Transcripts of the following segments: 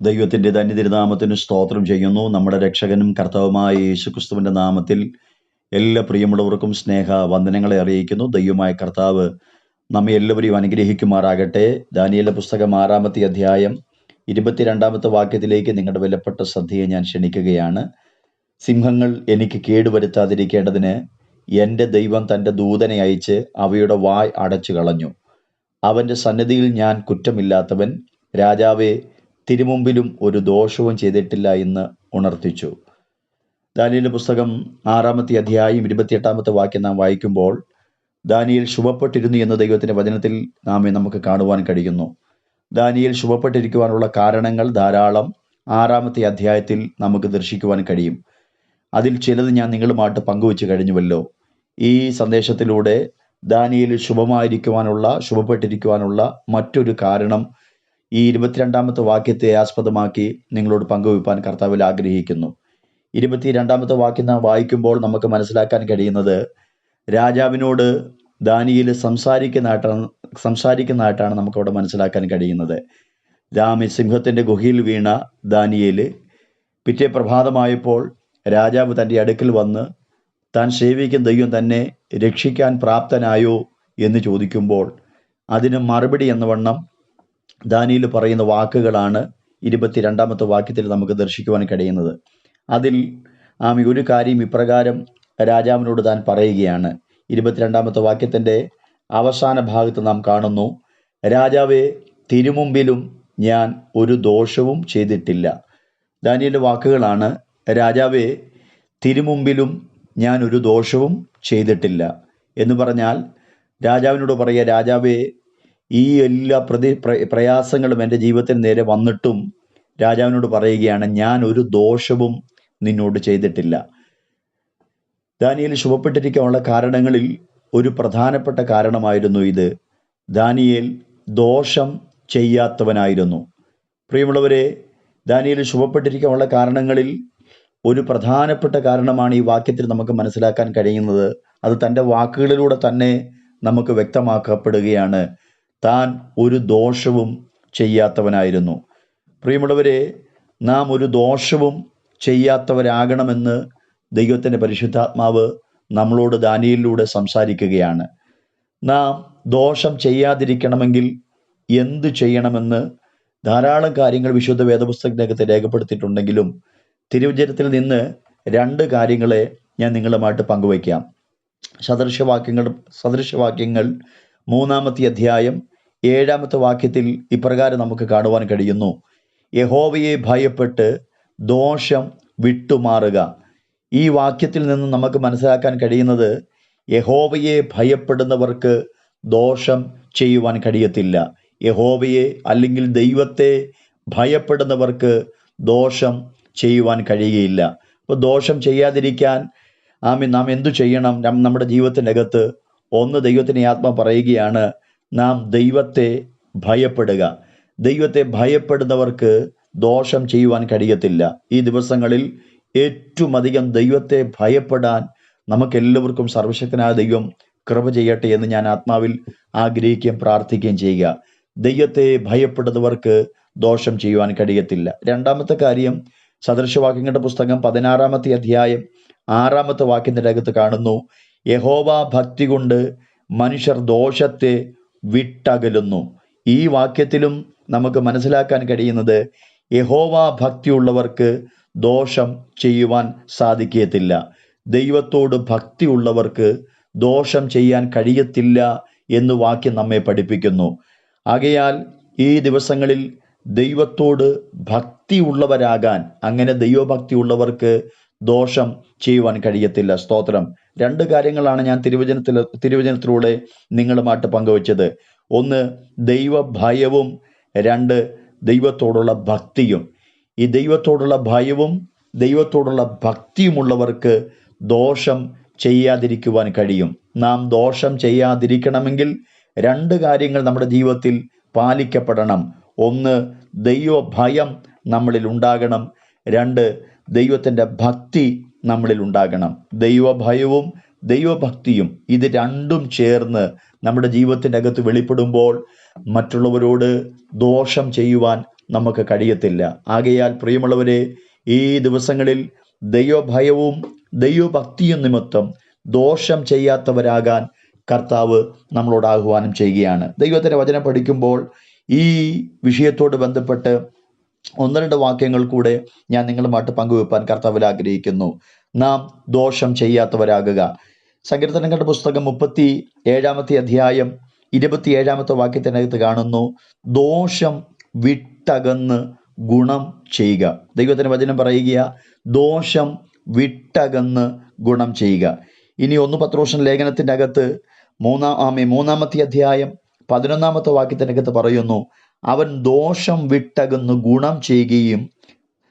ദൈവത്തിൻ്റെ ധന്യതിരുനാമത്തിന് സ്തോത്രം ചെയ്യുന്നു. നമ്മുടെ രക്ഷകനും കർത്താവുമായ യേശുക്രിസ്തുവിൻ്റെ നാമത്തിൽ എല്ലാ പ്രിയമുള്ളവർക്കും സ്നേഹ വന്ദനങ്ങളെ അറിയിക്കുന്നു. ദൈവമായ കർത്താവ് നമ്മെ എല്ലാവരെയും അനുഗ്രഹിക്കുമാറാകട്ടെ. ദാനിയേലിന്റെ പുസ്തകം 6-ാമത്തെ അധ്യായം 22-ാമത്തെ വാക്യത്തിലേക്ക് നിങ്ങളുടെ വിലപ്പെട്ട ശ്രദ്ധയെ ഞാൻ ക്ഷണിക്കുകയാണ്. സിംഹങ്ങൾ എനിക്ക് കേടുവരുത്താതിരിക്കേണ്ടതിന് എൻ്റെ ദൈവം തൻ്റെ ദൂതനെ അയച്ച് അവയുടെ വായ് അടച്ചു കളഞ്ഞു. അവൻ്റെ സന്നിധിയിൽ ഞാൻ കുറ്റമില്ലാത്തവൻ, രാജാവേ, തിരുമുമ്പിലും ഒരു ദോഷവും ചെയ്തിട്ടില്ല എന്ന് ഉണർത്തിച്ചു. ദാനിയേലിന്റെ പുസ്തകം 6-ാമത്തെ അധ്യായം 28-ാമത്തെ വാക്യം നാം വായിക്കുമ്പോൾ ദാനിയേൽ ശുഭപ്പെട്ടിരുന്നു എന്ന് ദൈവത്തിൻ്റെ വചനത്തിൽ നമുക്ക് കാണുവാൻ കഴിയുന്നു. ദാനിയേൽ ശുഭപ്പെട്ടിരിക്കുവാനുള്ള കാരണങ്ങൾ ധാരാളം 6-ാമത്തെ അധ്യായത്തിൽ നമുക്ക് ദർശിക്കുവാൻ കഴിയും. അതിൽ ചിലത് ഞാൻ നിങ്ങളുമായിട്ട് പങ്കുവെച്ച് കഴിഞ്ഞുവല്ലോ. ഈ സന്ദേശത്തിലൂടെ ദാനിയേൽ ശുഭപ്പെട്ടിരിക്കുവാനുള്ള മറ്റൊരു കാരണം ഈ 22-ാമത്തെ വാക്യത്തെ ആസ്പദമാക്കി നിങ്ങളോട് പങ്കുവയ്പ്പാൻ കർത്താവിൽ ആഗ്രഹിക്കുന്നു. 22-ാമത്തെ വാക്യം നാം വായിക്കുമ്പോൾ നമുക്ക് മനസ്സിലാക്കാൻ കഴിയുന്നത് രാജാവിനോട് ദാനിയേൽ സംസാരിക്കുന്നതായിട്ടാണ് നമുക്കവിടെ മനസ്സിലാക്കാൻ കഴിയുന്നത്. സിംഹത്തിൻ്റെ ഗുഹയിൽ വീണ ദാനിയേൽ പിറ്റേ പ്രഭാതമായപ്പോൾ രാജാവ് തൻ്റെ അടുക്കൽ വന്ന് താൻ സേവിക്കുന്ന ദൈവം തന്നെ രക്ഷിക്കാൻ പ്രാപ്തനായോ എന്ന് ചോദിക്കുമ്പോൾ അതിന് മറുപടി എന്നവണ്ണം ദാനിയേൽ പറയുന്ന വാക്കുകളാണ് 22-ാമത്തെ വാക്യത്തിൽ നമുക്ക് ദർശിക്കുവാൻ കഴിയുന്നത്. അതിൽ ഒരു കാര്യം ഇപ്രകാരം രാജാവിനോട് താൻ പറയുകയാണ്. 22-ാമത്തെ വാക്യത്തിൻ്റെ അവസാന ഭാഗത്ത് നാം കാണുന്നു, രാജാവേ, തിരുമുമ്പിലും ഞാൻ ഒരു ദോഷവും ചെയ്തിട്ടില്ല. ദാനിയേലിന്റെ വാക്കുകളാണ്, രാജാവേ, തിരുമുമ്പിലും ഞാൻ ഒരു ദോഷവും ചെയ്തിട്ടില്ല എന്ന് പറഞ്ഞാൽ രാജാവിനോട് പറയുക, രാജാവേ, ഈ എല്ലാ പ്രയാസങ്ങളും എൻ്റെ ജീവിതത്തിന് നേരെ വന്നിട്ടും രാജാവിനോട് പറയുകയാണ്, ഞാൻ ഒരു ദോഷവും നിന്നോട് ചെയ്തിട്ടില്ല. ദാനിയേൽ ശുഭപ്പെട്ടിരിക്കാനുള്ള കാരണങ്ങളിൽ ഒരു പ്രധാനപ്പെട്ട കാരണമായിരുന്നു ഇത്. ദാനിയേൽ ദോഷം ചെയ്യാത്തവനായിരുന്നു. പ്രിയമുള്ളവരെ, ദാനിയേൽ ശുഭപ്പെട്ടിരിക്കാനുള്ള കാരണങ്ങളിൽ ഒരു പ്രധാനപ്പെട്ട കാരണമാണ് ഈ വാക്യത്തിൽ നമുക്ക് മനസ്സിലാക്കാൻ കഴിയുന്നത്. അത് തൻ്റെ വാക്കുകളിലൂടെ തന്നെ നമുക്ക് വ്യക്തമാക്കപ്പെടുകയാണ്. താൻ ഒരു ദോഷവും ചെയ്യാത്തവനായിരുന്നു. പ്രിയമുള്ളവരെ, നാം ഒരു ദോഷവും ചെയ്യാത്തവരാകണമെന്ന് ദൈവത്തിൻ്റെ പരിശുദ്ധാത്മാവ് നമ്മളോട് ദാനിയേലിലൂടെ സംസാരിക്കുകയാണ്. നാം ദോഷം ചെയ്യാതിരിക്കണമെങ്കിൽ എന്ത് ചെയ്യണമെന്ന് ധാരാളം കാര്യങ്ങൾ വിശുദ്ധ വേദപുസ്തകത്തിനകത്ത് രേഖപ്പെടുത്തിയിട്ടുണ്ടെങ്കിലും തിരുവചനത്തിൽ നിന്ന് 2 കാര്യങ്ങളെ ഞാൻ നിങ്ങളുമായിട്ട് പങ്കുവയ്ക്കാം. സദൃശവാക്യങ്ങൾ 3-ാമത്തെ അധ്യായം 7-ാമത്തെ വാക്യത്തിൽ ഇപ്രകാരം നമുക്ക് കാണുവാൻ കഴിയുന്നു, യഹോവയെ ഭയപ്പെട്ട് ദോഷം വിട്ടുമാറുക. ഈ വാക്യത്തിൽ നിന്ന് നമുക്ക് മനസ്സിലാക്കാൻ കഴിയുന്നത് യഹോവയെ ഭയപ്പെടുന്നവർക്ക് ദോഷം ചെയ്യുവാൻ കഴിയത്തില്ല. യഹോവയെ അല്ലെങ്കിൽ ദൈവത്തെ ഭയപ്പെടുന്നവർക്ക് ദോഷം ചെയ്യുവാൻ കഴിയുകയില്ല. അപ്പോൾ ദോഷം ചെയ്യാതിരിക്കാൻ നാം എന്തു ചെയ്യണം? നമ്മുടെ ജീവിതത്തിനകത്ത് ദൈവത്തിൻ്റെ ആത്മാ പറയുകയാണ്, നാം ദൈവത്തെ ഭയപ്പെടുക. ദൈവത്തെ ഭയപ്പെടുന്നവർക്ക് ദോഷം ചെയ്യുവാൻ കഴിയത്തില്ല. ഈ ദിവസങ്ങളിൽ ഏറ്റവും അധികം ദൈവത്തെ ഭയപ്പെടാൻ നമുക്കെല്ലാവർക്കും സർവശക്തനായ ദൈവം കൃപ ചെയ്യട്ടെ എന്ന് ഞാൻ ആത്മാവിൽ ആഗ്രഹിക്കുകയും പ്രാർത്ഥിക്കുകയും ചെയ്യുക. ദൈവത്തെ ഭയപ്പെടുന്നവർക്ക് ദോഷം ചെയ്യുവാൻ കഴിയത്തില്ല. 2-ാമത്തെ കാര്യം, സദൃശവാക്യങ്ങളുടെ പുസ്തകം 16-ാമത്തെ അധ്യായം 6-ാമത്തെ വാക്യത്തിൻ്റെ അകത്ത് കാണുന്നു, യഹോവ ഭക്തി കൊണ്ട് മനുഷ്യർ ദോഷത്തെ വിട്ടകലുന്നു. ഈ വാക്യത്തിലും നമുക്ക് മനസ്സിലാക്കാൻ കഴിയുന്നത് യഹോവ ഭക്തിയുള്ളവർക്ക് ദോഷം ചെയ്യുവാൻ സാധിക്കത്തില്ല. ദൈവത്തോട് ഭക്തിയുള്ളവർക്ക് ദോഷം ചെയ്യാൻ കഴിയത്തില്ല എന്ന് വാക്യം നമ്മെ പഠിപ്പിക്കുന്നു. ആകയാൽ ഈ ദിവസങ്ങളിൽ ദൈവത്തോട് ഭക്തിയുള്ളവരാകാൻ, അങ്ങനെ ദൈവഭക്തിയുള്ളവർക്ക് ദോഷം ചെയ്യുവാൻ കഴിയത്തില്ല. സ്തോത്രം. 2 കാര്യങ്ങളാണ് ഞാൻ തിരുവചനത്തിലൂടെ നിങ്ങളുമായിട്ട് പങ്കുവച്ചത്. 1 ദൈവഭയവും, 2 ദൈവത്തോടുള്ള ഭക്തിയും. ഈ ദൈവത്തോടുള്ള ഭയവും ദൈവത്തോടുള്ള ഭക്തിയുമുള്ളവർക്ക് ദോഷം ചെയ്യാതിരിക്കുവാൻ കഴിയും. നാം ദോഷം ചെയ്യാതിരിക്കണമെങ്കിൽ 2 കാര്യങ്ങൾ നമ്മുടെ ജീവിതത്തിൽ പാലിക്കപ്പെടണം. 1 ദൈവഭയം നമ്മളിൽ ഉണ്ടാകണം, 2 ദൈവത്തിൻ്റെ ഭക്തി നമ്മളിൽ ഉണ്ടാകണം. ദൈവഭയവും ദൈവഭക്തിയും ഇത് രണ്ടും ചേർന്ന് നമ്മുടെ ജീവിതത്തിൻ്റെ അകത്ത് വെളിപ്പെടുമ്പോൾ മറ്റുള്ളവരോട് ദോഷം ചെയ്യുവാൻ നമുക്ക് കഴിയത്തില്ല. ആകയാൽ പ്രിയമുള്ളവരെ, ഈ ദിവസങ്ങളിൽ ദൈവഭയവും ദൈവഭക്തിയും നിമിത്തം ദോഷം ചെയ്യാത്തവരാകാൻ കർത്താവ് നമ്മളോട് ആഹ്വാനം ചെയ്യുകയാണ്. ദൈവത്തിൻ്റെ വചനം പഠിക്കുമ്പോൾ ഈ വിഷയത്തോട് ബന്ധപ്പെട്ട് ഒന്ന് രണ്ട് വാക്യങ്ങൾ കൂടെ ഞാൻ നിങ്ങളുമായിട്ട് പങ്കുവെപ്പാൻ കർത്താവിൽ ആഗ്രഹിക്കുന്നു. നാം ദോഷം ചെയ്യാത്തവരാകുക. സങ്കീർത്തനങ്ങളുടെ പുസ്തകം 37 27 വാക്യത്തിനകത്ത് കാണുന്നു, ദോഷം വിട്ടകന്ന് ഗുണം ചെയ്യുക. ദൈവത്തിൻ്റെ വചനം പറയുക, ദോഷം വിട്ടകന്ന് ഗുണം ചെയ്യുക. ഇനി 1 പത്രോസ് ലേഖനത്തിൻ്റെ അകത്ത് 3 11 വാക്യത്തിനകത്ത് പറയുന്നു, അവൻ ദോഷം വിട്ടകന്ന് ഗുണം ചെയ്യുകയും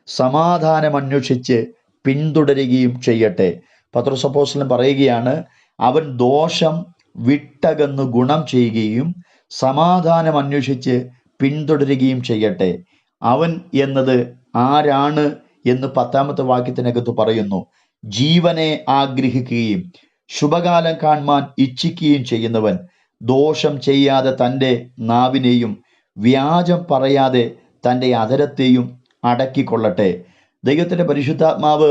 സമാധാനം അന്വേഷിച്ച് പിന്തുടരുകയും ചെയ്യട്ടെ. പത്രോസ് അപ്പോസ്തലൻ പറയുകയാണ്, അവൻ ദോഷം വിട്ടകന്ന് ഗുണം ചെയ്യുകയും സമാധാനം അന്വേഷിച്ച് പിന്തുടരുകയും ചെയ്യട്ടെ. അവൻ എന്നത് ആരാണ് എന്ന് 10 വാക്യത്തിനകത്ത് പറയുന്നു, ജീവനെ ആഗ്രഹിക്കുകയും ശുഭകാലം കാണുവാൻ ഇച്ഛിക്കുകയും ചെയ്യുന്നവൻ, ദോഷം ചെയ്യാതെ തൻ്റെ നാവിനെയും വ്യാജം പറയാതെ തൻ്റെ അധരത്തെയും അടക്കിക്കൊള്ളട്ടെ. ദൈവത്തിൻ്റെ പരിശുദ്ധാത്മാവ്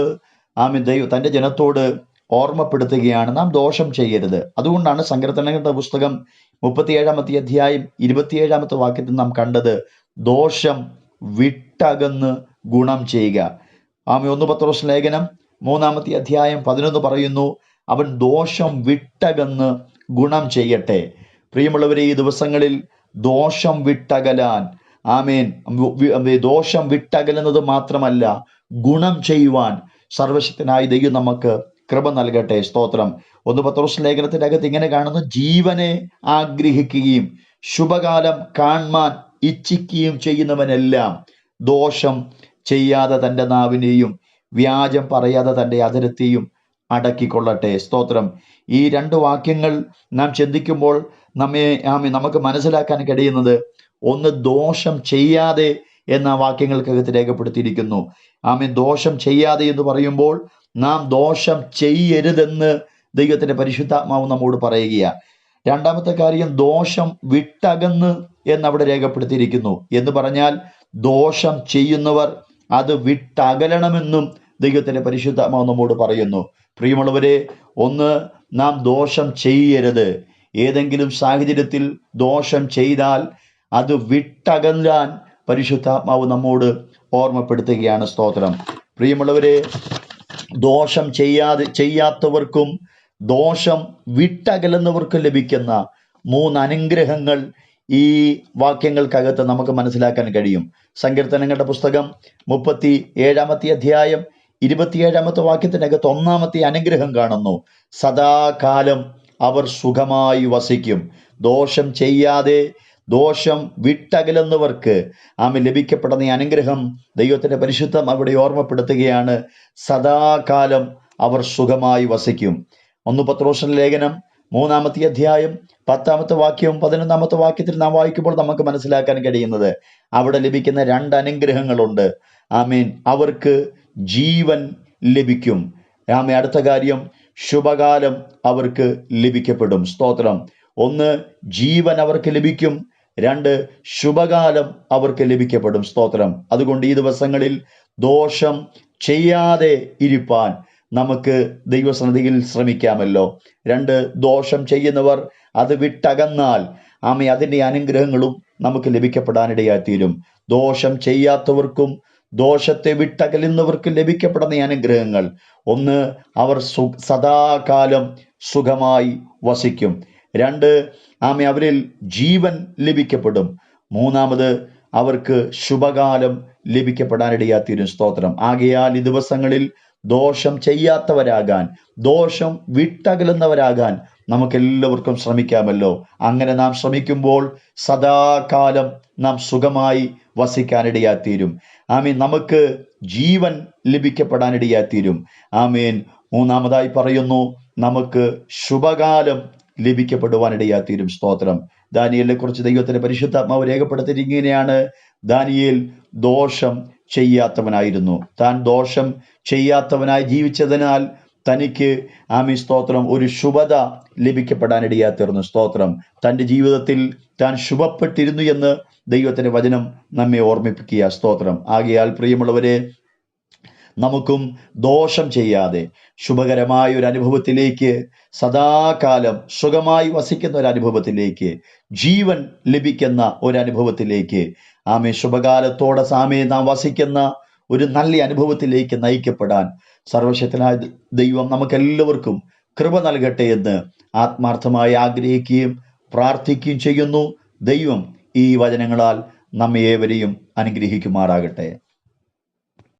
തൻ്റെ ജനത്തോട് ഓർമ്മപ്പെടുത്തുകയാണ്, നാം ദോഷം ചെയ്യരുത്. അതുകൊണ്ടാണ് സങ്കീർത്തനങ്ങളുടെ പുസ്തകം 37 27 വാക്യത്തിൽ നാം കണ്ടത്, ദോഷം വിട്ടകന്ന് ഗുണം ചെയ്യുക. 1 പത്രോസ് ലേഖനം 3 11 പറയുന്നു, അവൻ ദോഷം വിട്ടകന്ന് ഗുണം ചെയ്യട്ടെ. പ്രിയമുള്ളവരെ, ഈ ദിവസങ്ങളിൽ ദോഷം വിട്ടകലാൻ, ദോഷം വിട്ടകലുന്നത് മാത്രമല്ല, ഗുണം ചെയ്യുവാൻ സർവശക്തനായ ദൈവം നമുക്ക് കൃപ നൽകട്ടെ. സ്തോത്രം. 1 പത്രോസ് ലേഖനത്തിൻ്റെ അകത്ത് ഇങ്ങനെ കാണുന്നു, ജീവനെ ആഗ്രഹിക്കുകയും ശുഭകാലം കാണുവാൻ ഇച്ഛിക്കുകയും ചെയ്യുന്നവനെല്ലാം ദോഷം ചെയ്യാതെ തൻ്റെ നാവിനെയും വ്യാജം പറയാതെ തൻ്റെ അധരത്തെയും അടക്കിക്കൊള്ളട്ടെ. സ്തോത്രം. ഈ 2 വാക്യങ്ങൾ നാം ചിന്തിക്കുമ്പോൾ നമുക്ക് മനസ്സിലാക്കാൻ കഴിയുന്നത്, ഒന്ന്, ദോഷം ചെയ്യാതെ എന്ന വാക്യങ്ങൾക്കകത്ത് രേഖപ്പെടുത്തിയിരിക്കുന്നു. ദോഷം ചെയ്യാതെ എന്ന് പറയുമ്പോൾ നാം ദോഷം ചെയ്യരുതെന്ന് ദൈവത്തിൻ്റെ പരിശുദ്ധാത്മാവ് നമ്മോട് പറയുകയാണ്. രണ്ടാമത്തെ കാര്യം, ദോഷം വിട്ടകന്ന് എന്നവിടെ രേഖപ്പെടുത്തിയിരിക്കുന്നു. എന്ന് പറഞ്ഞാൽ ദോഷം ചെയ്യുന്നവർ അത് വിട്ടകലണമെന്നും ദൈവത്തിൻ്റെ പരിശുദ്ധാത്മാവ് നമ്മോട് പറയുന്നു. പ്രിയമുള്ളവരെ, ഒന്ന്, നാം ദോഷം ചെയ്യരുത്. ഏതെങ്കിലും സാഹചര്യത്തിൽ ദോഷം ചെയ്താൽ അത് വിട്ടകലാൻ പരിശുദ്ധാത്മാവ് നമ്മോട് ഓർമ്മപ്പെടുത്തുകയാണ്. സ്തോത്രം. പ്രിയമുള്ളവരെ, ദോഷം ചെയ്യാത്തവർക്കും ദോഷം വിട്ടകലുന്നവർക്കും ലഭിക്കുന്ന 3 അനുഗ്രഹങ്ങൾ ഈ വാക്യങ്ങൾക്കകത്ത് നമുക്ക് മനസ്സിലാക്കാൻ കഴിയും. സങ്കീർത്തനങ്ങളുടെ പുസ്തകം 37 27 വാക്യത്തിനകത്ത് 1-ാമത്തെ അനുഗ്രഹം കാണുന്നു, സദാകാലം അവർ സുഖമായി വസിക്കും. ദോഷം ചെയ്യാതെ ദോഷം വിട്ടകലുന്നവർക്ക് ലഭിക്കപ്പെടുന്ന ഈ അനുഗ്രഹം ദൈവത്തിൻ്റെ പരിശുദ്ധം അവിടെ ഓർമ്മപ്പെടുത്തുകയാണ്, സദാകാലം അവർ സുഖമായി വസിക്കും. 1 പത്രോസ് ലേഖനം 3 10 വാക്യവും 11 വാക്യത്തിൽ നാം വായിക്കുമ്പോൾ നമുക്ക് മനസ്സിലാക്കാൻ കഴിയുന്നത്, അവിടെ ലഭിക്കുന്ന 2 അനുഗ്രഹങ്ങളുണ്ട്. അവർക്ക് ജീവൻ ലഭിക്കും. അടുത്ത കാര്യം, ശുഭകാലം അവർക്ക് ലഭിക്കപ്പെടും. സ്തോത്രം. 1, ജീവൻ അവർക്ക് ലഭിക്കും. 2, ശുഭകാലം അവർക്ക് ലഭിക്കപ്പെടും. സ്തോത്രം. അതുകൊണ്ട് ഈ ദിവസങ്ങളിൽ ദോഷം ചെയ്യാതെ ഇരിപ്പാൻ നമുക്ക് ദൈവസന്നിധിയിൽ ശ്രമിക്കാമല്ലോ. 2, ദോഷം ചെയ്യുന്നവർ അത് വിട്ടകന്നാൽ അതിൻ്റെ അനുഗ്രഹങ്ങളും നമുക്ക് ലഭിക്കപ്പെടാനിടയായിത്തീരും. ദോഷം ചെയ്യാത്തവർക്കും ദോഷത്തെ വിട്ടകലുന്നവർക്കും ലഭിക്കപ്പെടുന്ന അനുഗ്രഹങ്ങൾ, 1, അവർ സദാകാലം സുഖമായി വസിക്കും. 2, അവരിൽ ജീവൻ ലഭിക്കപ്പെടും. 3, അവർക്ക് ശുഭകാലം ലഭിക്കപ്പെടാനിടയായിത്തീരും. സ്തോത്രം. ആകയാൽ ഈ ദിവസങ്ങളിൽ ദോഷം ചെയ്യാത്തവരാകാൻ, ദോഷം വിട്ടകലുന്നവരാകാൻ നമുക്കെല്ലാവർക്കും ശ്രമിക്കാമല്ലോ. അങ്ങനെ നാം ശ്രമിക്കുമ്പോൾ സദാകാലം നാം സുഖമായി വസിക്കാനിടയായിത്തീരും. നമുക്ക് ജീവൻ ലഭിക്കപ്പെടാനിടയായിത്തീരും. മൂന്നാമതായി പറയുന്നു, നമുക്ക് ശുഭകാലം ലഭിക്കപ്പെടുവാനിടയായിത്തീരും. സ്തോത്രം. ദാനിയേലിനെ കുറിച്ച് ദൈവത്തിന്റെ പരിശുദ്ധാത്മാവ് രേഖപ്പെടുത്തിയത് ഇങ്ങനെയാണ്, ദാനിയേൽ ദോഷം ചെയ്യാത്തവനായിരുന്നു. താൻ ദോഷം ചെയ്യാത്തവനായി ജീവിച്ചതിനാൽ തനിക്ക് സ്തോത്രം ഒരു ശുഭത ലഭിക്കപ്പെടാനിടയായിത്തീർന്നു. സ്തോത്രം. തൻ്റെ ജീവിതത്തിൽ താൻ ശുഭപ്പെട്ടിരുന്നു എന്ന് ദൈവത്തിൻ്റെ വചനം നമ്മെ ഓർമ്മിപ്പിക്കുക. സ്തോത്രം. ആകയാൽ പ്രിയമുള്ളവരെ, നമുക്കും ദോഷം ചെയ്യാതെ ശുഭകരമായ ഒരു അനുഭവത്തിലേക്ക്, സദാകാലം സുഖമായി വസിക്കുന്ന ഒരു അനുഭവത്തിലേക്ക്, ജീവൻ ലഭിക്കുന്ന ഒരു അനുഭവത്തിലേക്ക്, ആമേ, ശുഭകാലത്തോടെ സാമേ നാം വസിക്കുന്ന ഒരു നല്ല അനുഭവത്തിലേക്ക് നയിക്കപ്പെടാൻ സർവശക്തനായ ദൈവം നമുക്കെല്ലാവർക്കും കൃപ നൽകട്ടെ എന്ന് ആത്മാർത്ഥമായി ആഗ്രഹിക്കുകയും പ്രാർത്ഥിക്കുകയും ചെയ്യുന്നു. ദൈവം ഈ വചനങ്ങളാൽ നമ്മെ ഏവരെയും അനുഗ്രഹിക്കുമാറാകട്ടെ.